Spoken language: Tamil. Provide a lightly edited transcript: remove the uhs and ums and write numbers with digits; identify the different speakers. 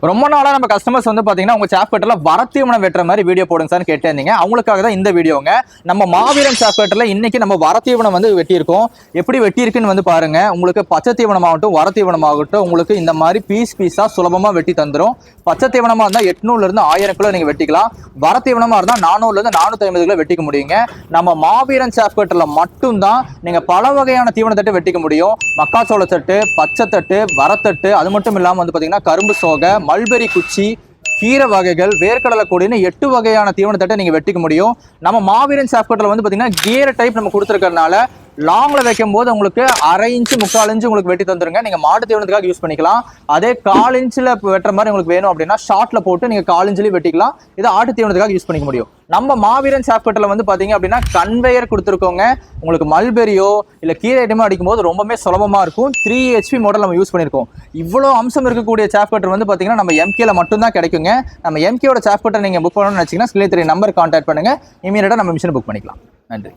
Speaker 1: ரொம்ப நாளா நம்ம கஸ்டமர்ஸ் வந்து பாத்தீங்கன்னா உங்க சாப் கட்டர்ல வரத்தீவனம் வெட்டுற மாதிரி வீடியோ போடுங்க சார் கேட்டே இருந்தீங்க. அவங்களுக்காக தான் இந்த வீடியோங்க. நம்ம மாவீரன் சாப் கட்டர்ல இன்னைக்கு நம்ம வரத்தீவனம் வந்து வெட்டியிருக்கோம். எப்படி வெட்டியிருக்குன்னு வந்து பாருங்க. உங்களுக்கு பச்சை தீவனம் ஆகட்டும் வரத்தீவனம் ஆகட்டும் உங்களுக்கு இந்த மாதிரி பீஸா சுலபமா வெட்டி தந்துரும். பச்சை தீவனமா இருந்தா 800 இருந்து 1000 கிலோ நீங்க வெட்டிக்கலாம். வரத்தீவனமா இருந்தா 400 இருந்து 450 கிலோ வெட்டிக்க முடியுங்க. நம்ம மாவீரன் சாப் கட்டர்ல மட்டும் தான் நீங்க பல வகையான தீவன தட்டு வெட்டிக்க முடியும். மக்காச்சோள தட்டு, பச்சை தட்டு, வரத்தட்டு, அது மட்டும் இல்லாம வந்து பாத்தீங்கன்னா கரும்பு சோகை, மல்பெரி குச்சி, கீரை வகைகள், வேர்க்கடலை கொடின்னு 8 வகையான தீவன தட்டை நீங்க வெட்டிக்க முடியும். நம்ம மாவீரன் சாப் கட்டர்ல வந்து பாத்தீங்கன்னா கியர் டைப் நம்ம கொடுத்துருக்கறனால லாங்ல வைக்கும் போது உங்களுக்கு 1/2 இன்ச்சு 3/4 இன்ச்சு உங்களுக்கு வெட்டி தந்துருங்க. நீங்க மாட்டு தீவனத்துக்காக யூஸ் பண்ணிக்கலாம். அதே 1/4 இன்ச்சில் வெட்டுற மாதிரி உங்களுக்கு வேணும் அப்படின்னா ஷார்ட்ல போட்டு நீங்க 1/4 இன்ச்சிலையும் வெட்டிக்கலாம். இதை ஆட்டு தீவனத்துக்காக யூஸ் பண்ணிக்க முடியும். நம்ம மாவீரன் சாப் கட்டர்ல வந்து பாத்தீங்க அப்படின்னா கன்வேயர் கொடுத்துருக்கோங்க. உங்களுக்கு மல்பெரியோ இல்ல கீரை ஐட்டமோ அடிக்கும் போது ரொம்பவே சுலபமா இருக்கும். 3 HP மாடல் நம்ம யூஸ் பண்ணிருக்கோம். இவ்வளவு அம்சம் இருக்கக்கூடிய சாப் கட்டர் வந்து பாத்தீங்கன்னா நம்ம MKல மட்டும் தான் கிடைக்குங்க. நம்ம MKயோட சாப் கட்டர் நீங்க புக் பண்ணணும்னு நினைச்சீங்கன்னா ஸ்கிரீன்ல தெரிய நம்பர் கான்டாக்ட் பண்ணுங்க. இமீடியட்டா நம்ம மிஷின் புக் பண்ணிக்கலாம். நன்றி.